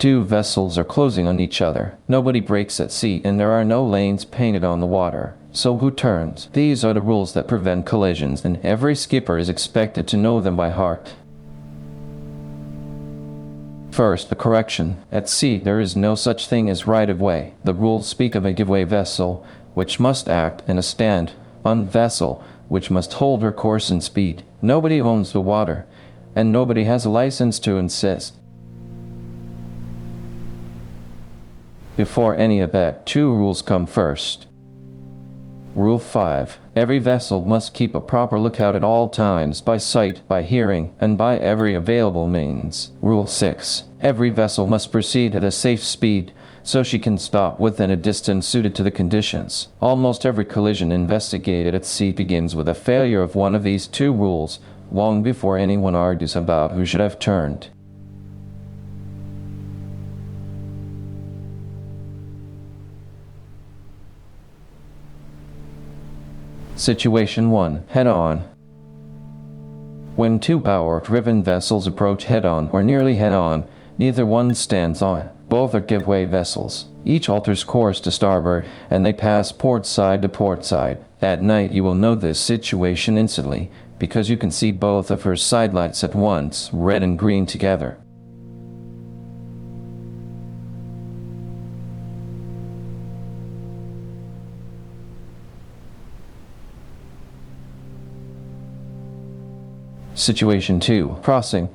Two vessels are closing on each other. Nobody breaks at sea, and there are no lanes painted on the water. So who turns? These are the rules that prevent collisions, and every skipper is expected to know them by heart. First, a correction. At sea, there is no such thing as right-of-way. The rules speak of a give-way vessel, which must act, and a stand-on vessel, which must hold her course and speed. Nobody owns the water, and nobody has a license to insist. Before any of that, two rules come first. Rule 5. Every vessel must keep a proper lookout at all times, by sight, by hearing, and by every available means. Rule 6. Every vessel must proceed at a safe speed, so she can stop within a distance suited to the conditions. Almost every collision investigated at sea begins with a failure of one of these two rules, long before anyone argues about who should have turned. Situation 1. Head-on. When two power-driven vessels approach head-on or nearly head-on, neither one stands on. Both are give-way vessels. Each alters course to starboard, and they pass port side to port side. At night you will know this situation instantly, because you can see both of her side lights at once, red and green together. Situation 2. Crossing.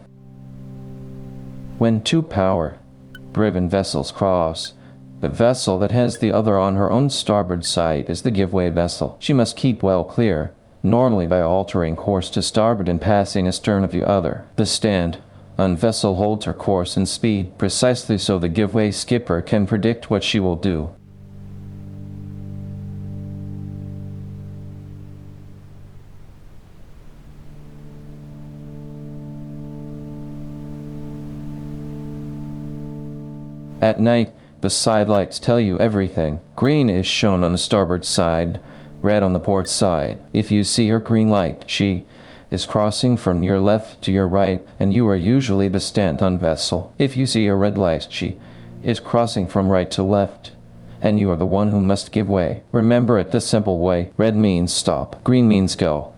When two power-driven vessels cross, the vessel that has the other on her own starboard side is the give-way vessel. She must keep well clear, normally by altering course to starboard and passing astern of the other. The stand-on vessel holds her course and speed precisely so the give-way skipper can predict what she will do. At night, the side lights tell you everything. Green is shown on the starboard side, red on the port side. If you see her green light, she is crossing from your left to your right, and you are usually the stand-on vessel. If you see a red light, she is crossing from right to left, and you are the one who must give way. Remember it the simple way. Red means stop, green means go.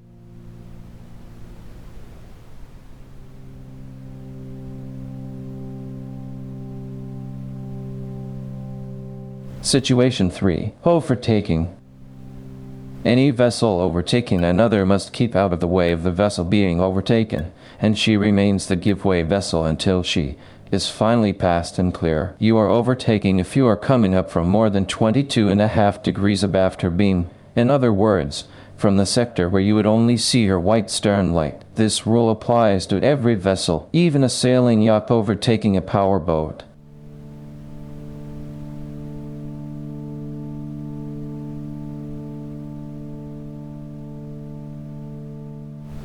Situation 3. Overtaking. Any vessel overtaking another must keep out of the way of the vessel being overtaken, and she remains the give-way vessel until she is finally passed and clear. You are overtaking if you are coming up from more than 22.5 degrees abaft her beam. In other words, from the sector where you would only see her white stern light. This rule applies to every vessel, even a sailing yacht overtaking a powerboat.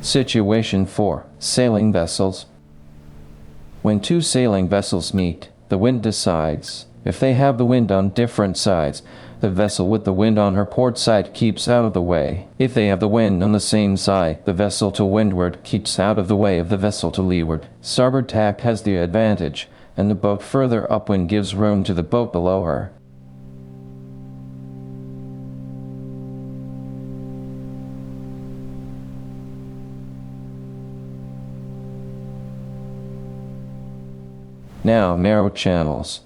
Situation 4. Sailing vessels. When two sailing vessels meet, the wind decides. If they have the wind on different sides, the vessel with the wind on her port side keeps out of the way. If they have the wind on the same side, the vessel to windward keeps out of the way of the vessel to leeward. Starboard tack has the advantage, and the boat further upwind gives room to the boat below her. Now, narrow channels.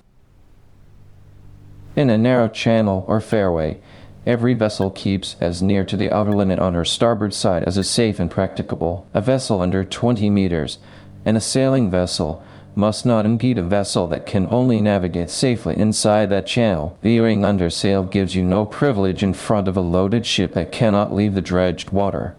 In a narrow channel or fairway, every vessel keeps as near to the outer limit on her starboard side as is safe and practicable. A vessel under 20 meters, and a sailing vessel, must not impede a vessel that can only navigate safely inside that channel. Veering under sail gives you no privilege in front of a loaded ship that cannot leave the dredged water.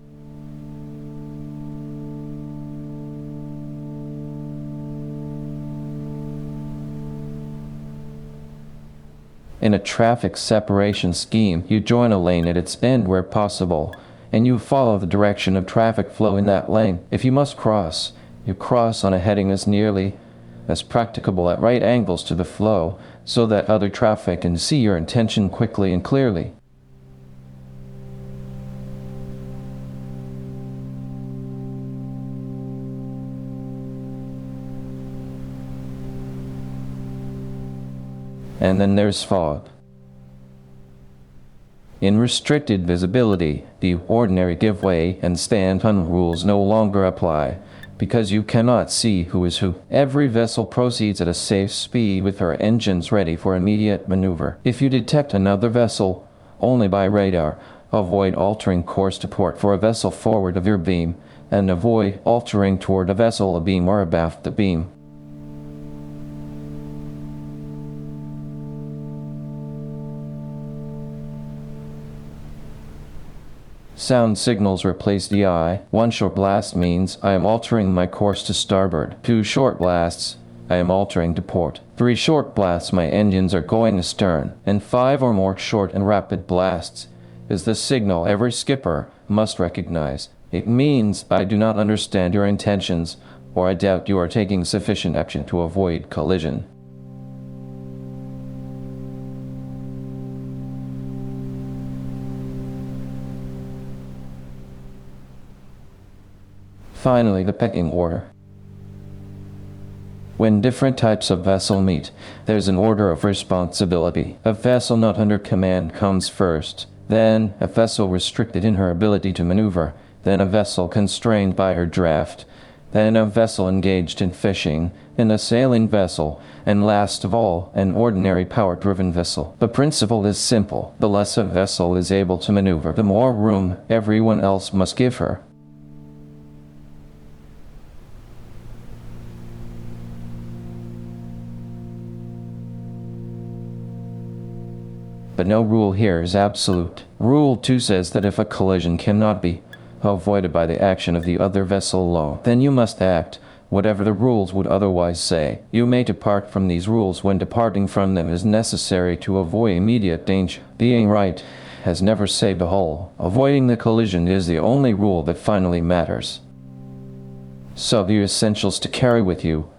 In a traffic separation scheme, you join a lane at its end where possible, and you follow the direction of traffic flow in that lane. If you must cross, you cross on a heading as nearly as practicable at right angles to the flow, so that other traffic can see your intention quickly and clearly. And then there's fog. In restricted visibility, the ordinary give way and stand on rules no longer apply, because you cannot see who is who. Every vessel proceeds at a safe speed with her engines ready for immediate maneuver. If you detect another vessel, only by radar, avoid altering course to port for a vessel forward of your beam, and avoid altering toward a vessel abeam or abaft the beam. Sound signals replace the eye. 1 short blast means I am altering my course to starboard. 2 short blasts, I am altering to port. 3 short blasts, my engines are going astern. And 5 or more short and rapid blasts is the signal every skipper must recognize. It means I do not understand your intentions, or I doubt you are taking sufficient action to avoid collision. Finally, the pecking order. When different types of vessel meet, there's an order of responsibility. A vessel not under command comes first, then a vessel restricted in her ability to maneuver, then a vessel constrained by her draft, then a vessel engaged in fishing, then a sailing vessel, and last of all, an ordinary power-driven vessel. The principle is simple. The less a vessel is able to maneuver, the more room everyone else must give her. But no rule here is absolute. Rule 2 says that if a collision cannot be avoided by the action of the other vessel alone, then you must act, whatever the rules would otherwise say. You may depart from these rules when departing from them is necessary to avoid immediate danger. Being right has never saved a hull. Avoiding the collision is the only rule that finally matters. So the essentials to carry with you.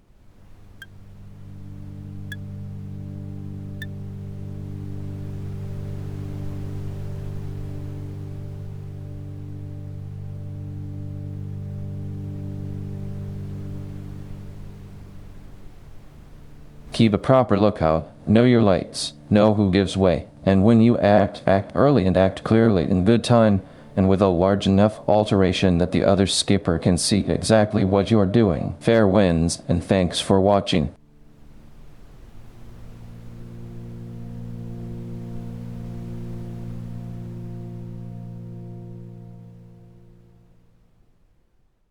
Keep a proper lookout, know your lights, know who gives way, and when you act early and act clearly in good time, and with a large enough alteration that the other skipper can see exactly what you are doing. Fair winds, and thanks for watching.